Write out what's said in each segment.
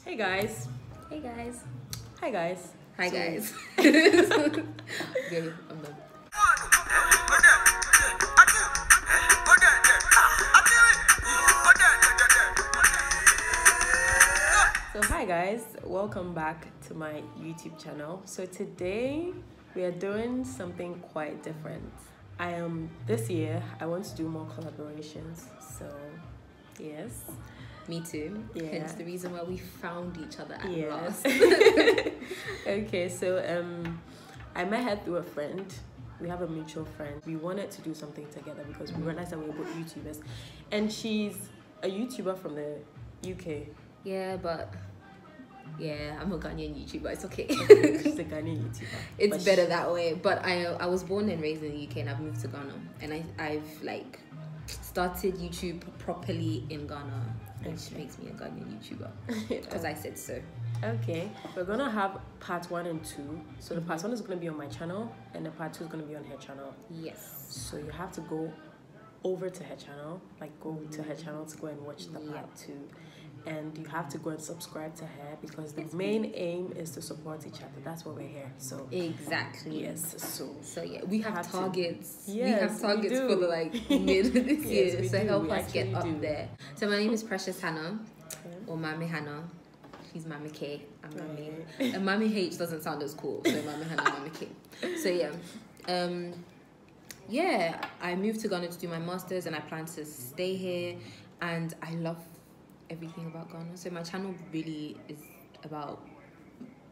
Hey guys. Hey guys. Hi guys. Hi So- guys. Okay, I'm done. So hi guys, welcome back to my YouTube channel. So today we are doing something quite different. This year I want to do more collaborations. So yes. Me too. Yeah. Hence the reason why we found each other at Yes. last. Okay, so I met her through a friend. We have a mutual friend. We wanted to do something together because we realized that we were both YouTubers. And she's a YouTuber from the UK. Yeah, I'm a Ghanaian YouTuber. It's okay. She's a Ghanaian YouTuber. It's But better that way. But I was born and raised in the UK and I've moved to Ghana. And I've like started YouTube properly in Ghana, which makes me a Ghanaian YouTuber. Because I said so. Okay, we're gonna have part 1 and 2. So the part 1 is gonna be on my channel and the part 2 is gonna be on her channel. Yes. So you have to go over to her channel, go to her channel to go and watch the part 2. And you have to go and subscribe to her because the main aim is to support each other. That's why we're here. So Exactly. yes. So yeah, we have targets. Yes, we have targets we do. for the mid of this year. we So do. help We us get actually up do. there. So my name is Precioushanah, or Mami Hannah. She's Mami K. I'm Mami. Right. And Mami H doesn't sound as cool. So Mami Hannah, Mami K. So yeah, I moved to Ghana to do my masters, and I plan to stay here. And I love everything about Ghana. So my channel really is about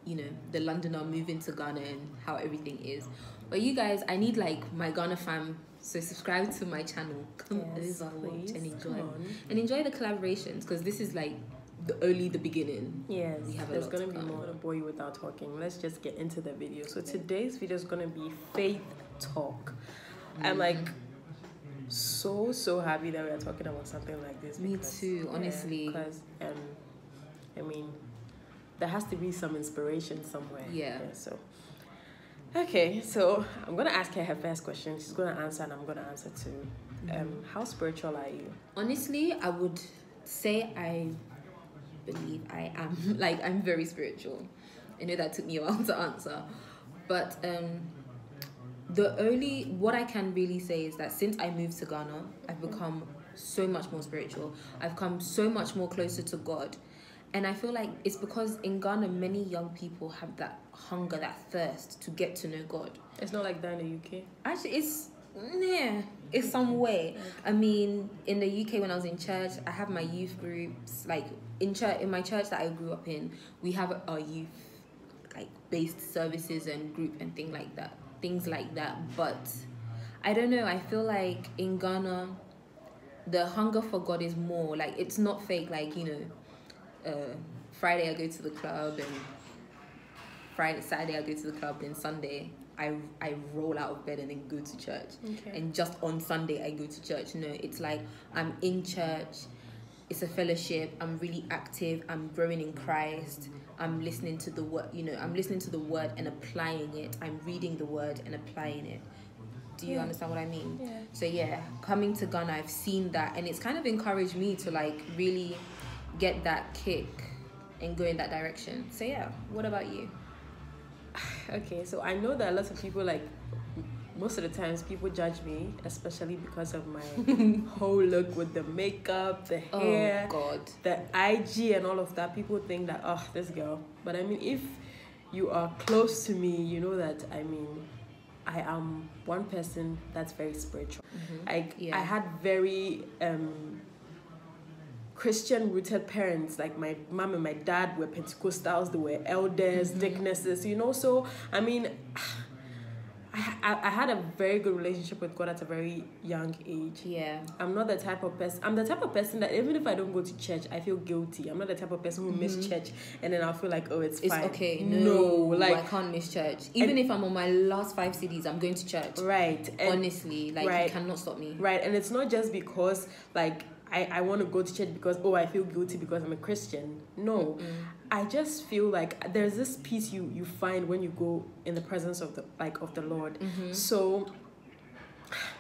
the Londoner moving to Ghana and how everything is. But you guys, I need my Ghana fam, so subscribe to my channel. Come Yes, over, watch and enjoy. Come on. And enjoy the collaborations, because this is only the beginning. Yes, We have a there's lot gonna to be come. more to bore you without talking. Let's just get into the video. So today's video is gonna be faith talk. I'm so happy that we're talking about something like this. Me too, honestly. Because I mean, there has to be some inspiration somewhere. Yeah. So okay, so I'm gonna ask her first question. She's gonna answer, and I'm gonna answer too. How spiritual are you? Honestly, I would say I believe I am. I'm very spiritual. I know that took me a while to answer, but what I can really say is that since I moved to Ghana, I've become so much more spiritual. I've come so much more closer to God. And I feel like it's because in Ghana, many young people have that hunger, that thirst to get to know God. It's not like that in the UK. Actually, it's some way. I mean, in the UK, when I was in church, I have my youth groups. In my church that I grew up in, we have our youth based services and group and things like that. But I don't know. I feel like in Ghana, the hunger for God is more it's not fake. Friday I go to the club, and Saturday I go to the club, and Sunday I roll out of bed and then go to church. Okay. And just on Sunday I go to church. No, it's I'm in church. It's a fellowship. I'm really active. I'm growing in Christ. I'm listening to the word. I'm listening to the word and applying it. I'm reading the word and applying it. Do you understand what I mean? Yeah. So yeah, coming to Ghana, I've seen that, and it's kind of encouraged me to really get that kick and go in that direction. So yeah, what about you? Okay, so I know that a lot of people most of the times people judge me, especially because of my whole look with the makeup, the hair, God, the IG and all of that. People think that, oh, this girl. But I mean, if you are close to me, you know that I am one person that's very spiritual. I had very Christian rooted parents. My mom and my dad were Pentecostals. They were elders, deaconesses, so I mean, I had a very good relationship with God at a very young age. Yeah. I'm not the type of person. I'm the type of person that even if I don't go to church, I feel guilty. I'm not the type of person who miss church and then I'll feel like, oh, it's fine. It's okay. No, I can't miss church. Even if I'm on my last 5 CDs, I'm going to church. Right. And honestly, you cannot stop me. Right. And it's not just because I want to go to church because I feel guilty because I'm a Christian. No. I just feel like there's this peace you find when you go in the presence of the Lord. So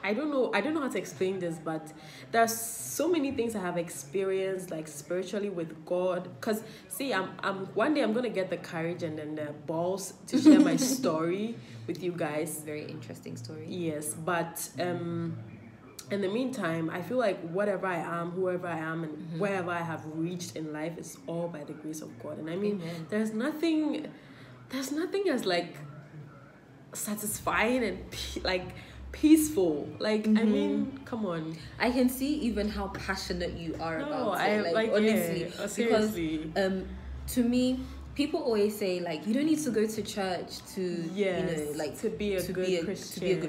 I don't know how to explain this, but there's so many things I have experienced, like spiritually with God. Cause see, I'm one day I'm gonna get the courage and then the balls to share my story with you guys. Very interesting story. Yes, but in the meantime, I feel like whatever I am, whoever I am, and wherever I have reached in life is all by the grace of God. And I mean, Amen. there's nothing as like satisfying and peaceful. Like I mean, come on. I can see even how passionate you are about it. Like honestly, yeah, seriously. because to me, people always say like you don't need to go to church to you know like to be a good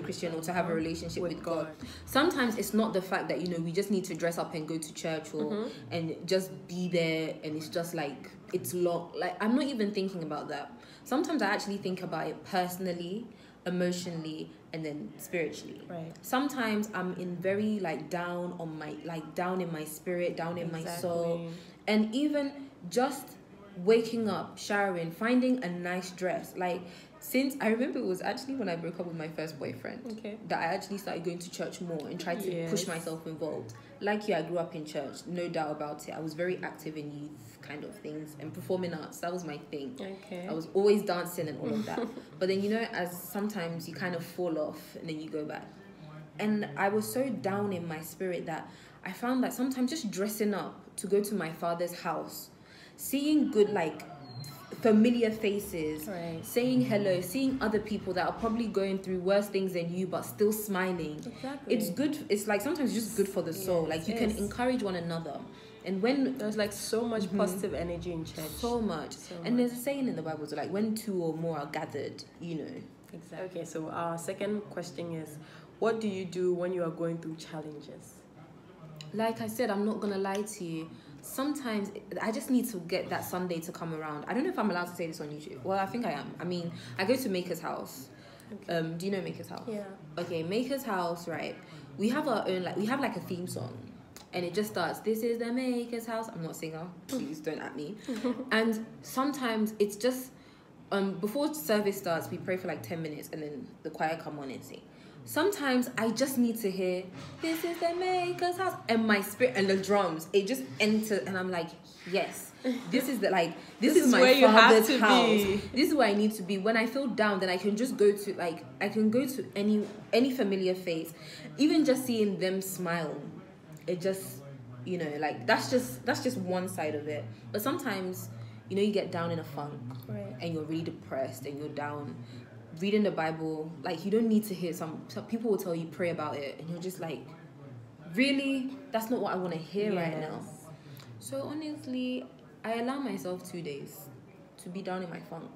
Christian or to have a relationship with God. Sometimes it's not the fact that you know we just need to dress up and go to church or and just be there and it's just like it's long. Like I'm not even thinking about that. Sometimes I actually think about it personally, emotionally, and then spiritually. Right. Sometimes I'm in very down in my spirit, down in my soul, and even just waking up, showering, finding a nice dress. Like since I remember it was actually when I broke up with my first boyfriend that I actually started going to church more and tried to push myself involved. Like you, I grew up in church, no doubt about it. I was very active in youth kind of things and performing arts. That was my thing. I was always dancing and all of that. But then, you know, as sometimes you kind of fall off and then you go back. And I was so down in my spirit that I found that sometimes just dressing up to go to my father's house, seeing good, familiar faces, saying hello, seeing other people that are probably going through worse things than you but still smiling. It's good. It's like sometimes just good for the soul. Like you can encourage one another. And when there's like so much positive energy in church, so much. And there's a saying in the Bible, so like when two or more are gathered, you know. Exactly. Okay, so our second question is, what do you do when you are going through challenges? Like I said, I'm not gonna lie to you. Sometimes I just need to get that Sunday to come around. I don't know if I'm allowed to say this on YouTube. Well, I think I am. I mean, I go to Maker's house. Do you know Maker's house? Yeah. Okay, Maker's house, right? We have our own, we have a theme song. And it just starts, this is the Maker's house. I'm not a singer. Please don't at me. And sometimes it's just, before service starts, we pray for 10 minutes and then the choir come on and sing. Sometimes I just need to hear, this is the Maker's house. And my spirit and the drums, it just enters and I'm like, yes. This is this is my father's house. This is where I need to be. When I feel down, then I can just go to, I can go to any familiar face. Even just seeing them smile. It just, you know, that's just one side of it. But sometimes, you know, you get down in a funk and you're really depressed and you're down. Reading the Bible, you don't need to hear some people will tell you pray about it and you're just like, really? That's not what I want to hear right now. So honestly, I allow myself 2 days to be down in my funk.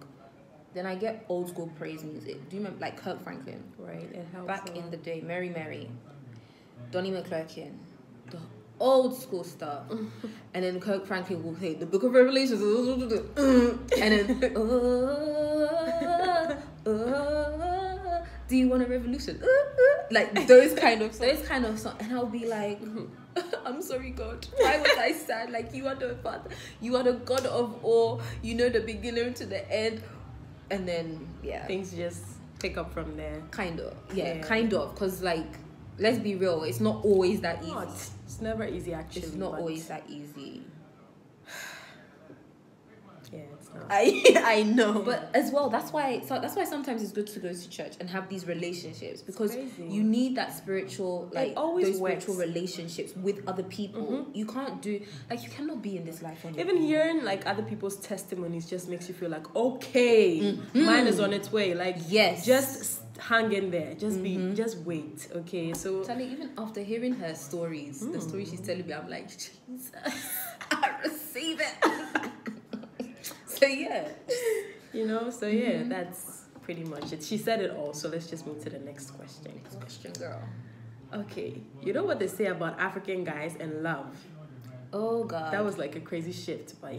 Then I get old school praise music. Do you remember Kirk Franklin? Right, it helps. Back in the day, Mary Mary, Donnie McClurkin, the old school stuff. And then Kirk Franklin will play the Book of Revelations and then do you want a revolution? Those kind of songs. And I'll be like, I'm sorry, God. Why was I sad? You are the Father. You are the God of all. You know the beginning to the end. And then, things just pick up from there. Kind of. Yeah. Kind of. Because, let's be real. It's not always that easy. It's never easy, actually. It's not always that easy. Yeah, it's not. I know, but as well, that's why sometimes it's good to go to church and have these relationships because you need that spiritual, those spiritual relationships with other people. You can't do you cannot be in this life on your own. Even hearing other people's testimonies just makes you feel okay, mine is on its way. Yes, just hang in there, just wait. Okay, so Charlie, even after hearing her stories, the story she's telling me, I'm like, Jesus, I receive it. So yeah, that's pretty much it. She said it all, so let's just move to the next question. Next question, girl. Okay, you know what they say about African guys and love? Oh God, that was a crazy shift, but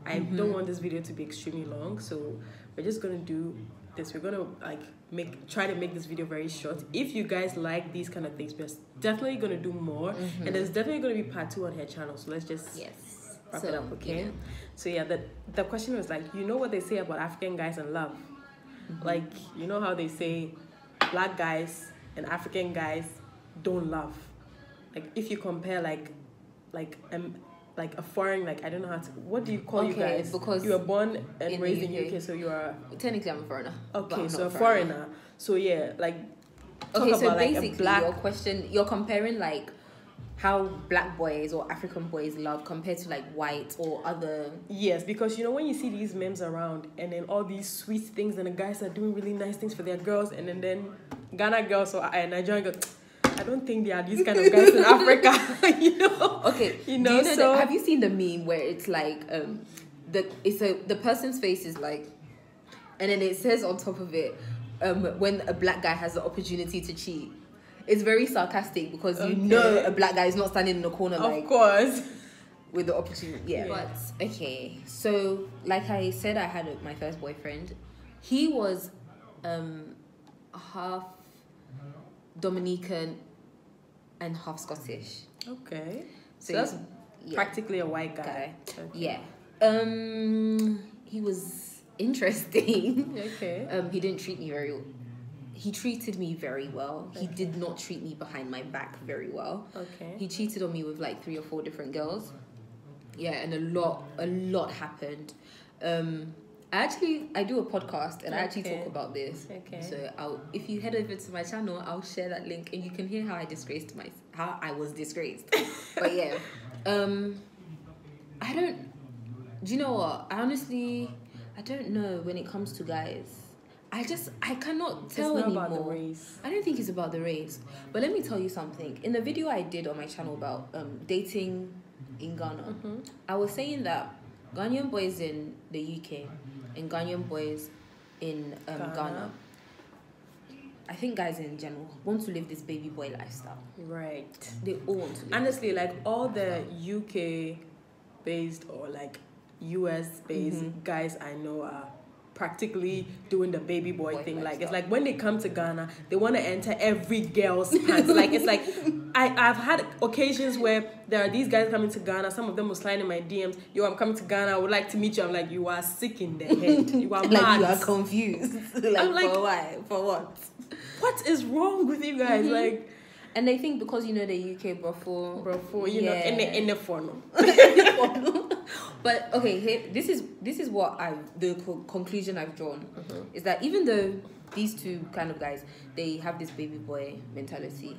I don't want this video to be extremely long, so we're just gonna do this. We're gonna try to make this video very short. If you guys like these kind of things, we're definitely gonna do more, and there's definitely gonna be part 2 on her channel. So let's just wrap it up, okay? Yeah. So the question was you know what they say about African guys and love? You know how they say black guys and African guys don't love. Like if you compare like a foreign, like I don't know how to, what do you call you guys? Because you were born and in raised the in UK, so you are technically I'm a foreigner. okay, so a foreigner. So yeah, like okay, so about, basically like, a black... your question, you're comparing like how black boys or African boys love compared to like white or other. Yes, because you know when you see these memes around and then all these sweet things and the guys are doing really nice things for their girls, and then Ghana girls or Nigerian girls, I don't think there are these kind of guys in Africa. You know. Okay. You know. So have you seen the meme where it's like the person's face is like, and then it says on top of it, when a black guy has the opportunity to cheat. It's very sarcastic because you know a black guy is not standing in the corner, like, of course, with the opportunity. Yeah. But okay, so like I said, I had my first boyfriend. He was half Dominican and half Scottish. Okay, So that's practically a white guy. Okay. Yeah. He was interesting. Okay. He didn't treat me very well. He treated me very well. He did not treat me behind my back very well. Okay. He cheated on me with like 3 or 4 different girls. Yeah, and a lot happened. I do a podcast and I actually talk about this. Okay. So if you head over to my channel, I'll share that link and you can hear how I was disgraced. But yeah, do you know what? I don't know when it comes to guys. I cannot tell anymore. About the race. I don't think it's about the race. But let me tell you something. In the video I did on my channel about dating in Ghana, I was saying that Ghanaian boys in the UK and Ghanaian boys in Ghana, I think guys in general want to live this baby boy lifestyle. Right. They all want to live. Honestly, like all the UK based or like US based guys I know are practically doing the baby boy thing. Like it's like when they come to Ghana, they want to enter every girl's pants. Like it's like I've had occasions where there are these guys coming to Ghana. Some of them will slide in my DMs. Yo, I'm coming to Ghana. I would like to meet you. I'm like, you are sick in the head. You are like mad. You are confused. I'm like, for why? For what? What is wrong with you guys? Like, and they think because you know the UK bro, you know, in the funnel. But okay, this is what the conclusion I've drawn is that even though these two kind of guys, they have this baby boy mentality,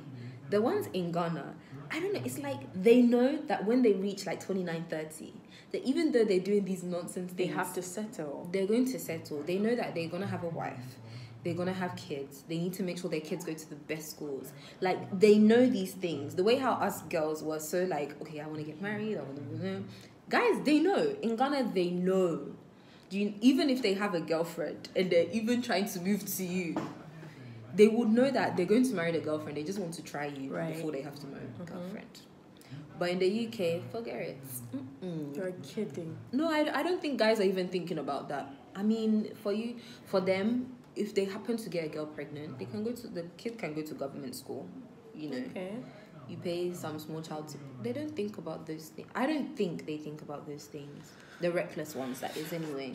the ones in Ghana, I don't know, it's like they know that when they reach like 29, 30, that even though they're doing these nonsense things, they have to settle. They're going to settle. They know that they're going to have a wife. They're going to have kids. They need to make sure their kids go to the best schools. Like, they know these things. The way how us girls were so like, okay, I want to get married. I want to... Guys, they know. In Ghana, they know. Even if they have a girlfriend and they're even trying to move to you, they would know that they're going to marry the girlfriend. They just want to try you before they have to marry the girlfriend. But in the UK, forget it. You're kidding. No, I don't think guys are even thinking about that. I mean, for them, if they happen to get a girl pregnant, the kid can go to government school, you know. Okay. You pay some small child they don't think about those things. I don't think they think about those things. The reckless ones, that is, anyway.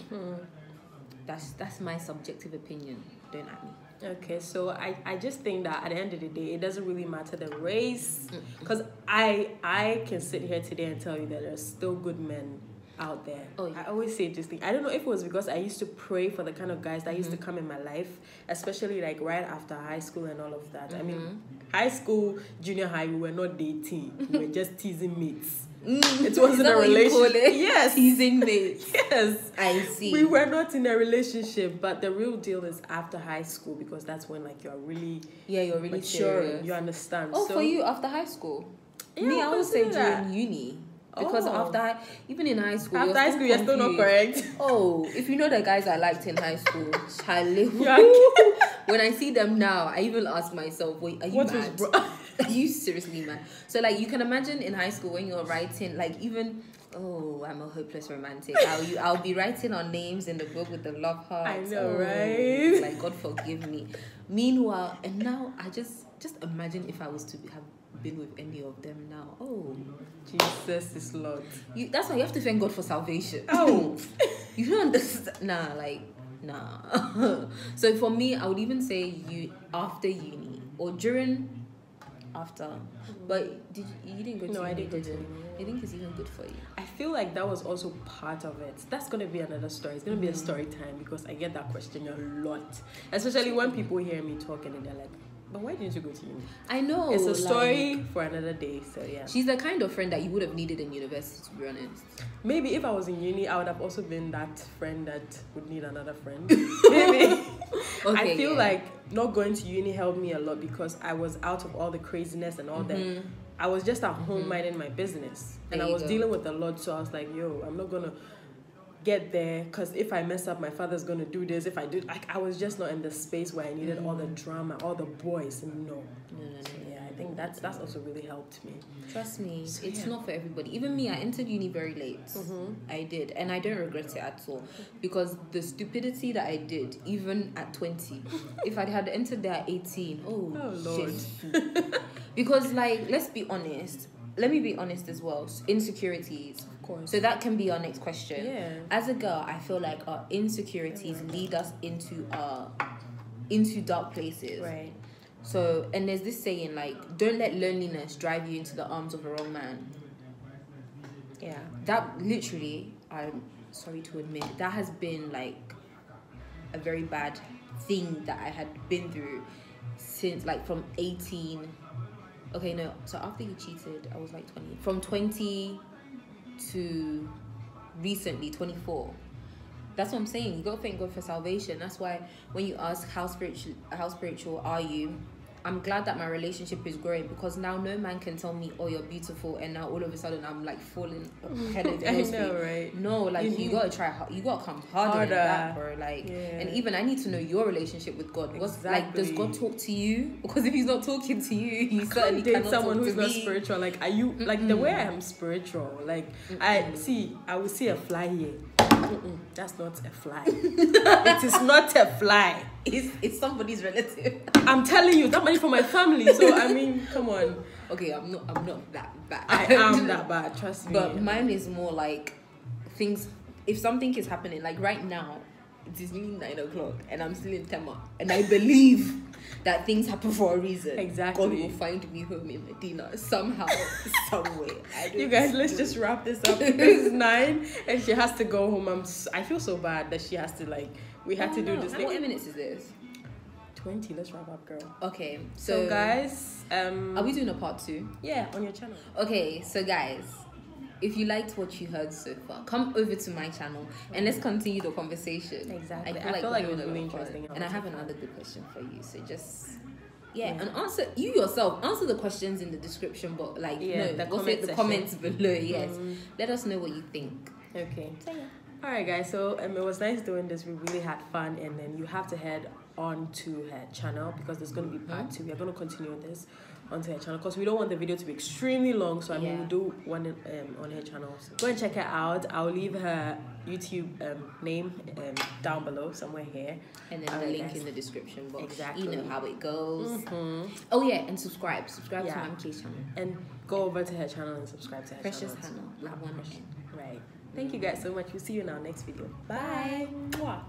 That's my subjective opinion. Don't at me. Okay, so I just think that at the end of the day, it doesn't really matter the race. Because I can sit here today and tell you that there's still good men out there. Oh, yeah. I always say this thing. I don't know if it was because I used to pray for the kind of guys that used to come in my life, especially like right after high school and all of that. I mean, high school, junior high, we were not dating. We were just teasing mates. It wasn't a relationship. Yes, teasing mates. Yes, I see. We were not in a relationship, but the real deal is after high school, because that's when like you're really you're really mature. You understand? Oh, so, for you after high school? Yeah, me, I would say during uni. Because even in high school, after high school, you're still not correct. Oh, if you know the guys I liked in high school, Charlie. When I see them now, I even ask myself, wait, are you mad? Are you seriously mad? So like, you can imagine in high school when you're writing, like even, I'm a hopeless romantic. I'll be writing on names in the book with the love hearts. I know, right? Like, God forgive me. Meanwhile, and now I just imagine if I was to have been with any of them now. Oh, Jesus is Lord. That's why you have to thank God for salvation. Oh, you don't understand. Nah. So for me, I would even say after uni or during after. But you didn't go to No, I uni, didn't go to did you? uni. I think it's even good for you. I feel like that was also part of it. That's gonna be another story. It's gonna be a story time because I get that question a lot, especially when people hear me talking and they're like, "But why didn't you go to uni?" I know. It's a story for another day. So yeah. She's the kind of friend that you would have needed in university, to be honest. Maybe if I was in uni, I would have also been that friend that would need another friend. Maybe. Okay, I feel like not going to uni helped me a lot because I was out of all the craziness and all that. I was just at home minding my business. And I was dealing with a lot. So I was like, yo, I'm not going to get there because if I mess up, my father's going to do this. If I do, like, I was just not in the space where I needed all the drama, all the boys. No. So, yeah, I think that's also really helped me. Trust me, it's not for everybody. Even me, I entered uni very late. I did, and I don't regret it at all because the stupidity that I did, even at 20, if I had entered there at 18, oh Lord. Shit. Because, like, let's be honest. Let me be honest as well. Insecurities. Of course. So that can be our next question. Yeah. As a girl, I feel like our insecurities lead us into dark places. Right. So, and there's this saying, like, don't let loneliness drive you into the arms of a wrong man. Yeah. That literally, I'm sorry to admit, that has been, like, a very bad thing that I had been through since, like, from 18. Okay, no. So after he cheated, I was, like, 20. From 20 to recently, 24. That's what I'm saying. You got to thank God for salvation. That's why when you ask how spiritual are you, I'm glad that my relationship is growing because now no man can tell me, oh, you're beautiful, and now all of a sudden I'm like falling head over heels. I know, right? No, like you gotta try hard. You gotta come harder than that, bro. Like, and even I need to know your relationship with God. What's like? Does God talk to you? Because if He's not talking to you, He certainly date cannot someone talk who's to not me. spiritual. Like, are you like the way I am spiritual? Like, I will see a fly here. That's not a fly. It is not a fly. It's somebody's relative. I'm telling you, that money for my family. So I mean, come on. Okay, I'm not that bad. I am that bad. Trust me. But mine is more like things. If something is happening, like right now, it is nearly 9 o'clock, and I'm still in Tema, and I believe that things happen for a reason. Exactly. God will find me home in Medina somehow, some way. You guys, let's just wrap this up. It's 9, and she has to go home. I feel so bad that she has to we had to do this. How many minutes is this? 20. Let's wrap up, girl. Okay, so guys, are we doing a part 2? Yeah, on your channel. Okay, so guys, if you liked what you heard so far, come over to my channel and let's continue the conversation. Exactly. I feel like it was really interesting. And I have another good question for you. So just and answer answer the questions in the description, but the comments below. Yes, let us know what you think. Okay. So, all right, guys. So it was nice doing this. We really had fun, and then you have to head on to her channel because there's going to be part 2. We are going to continue this onto her channel because we don't want the video to be extremely long. So I mean, we'll do one on her channel. So go and check her out. I'll leave her YouTube name down below somewhere here, and then the link in the description box. Exactly. You know how it goes. Oh yeah, and subscribe to Mamke's channel, and go over to her channel and subscribe to her Precioushanah. Right. Thank you guys so much. We'll see you in our next video. Bye. Mwah.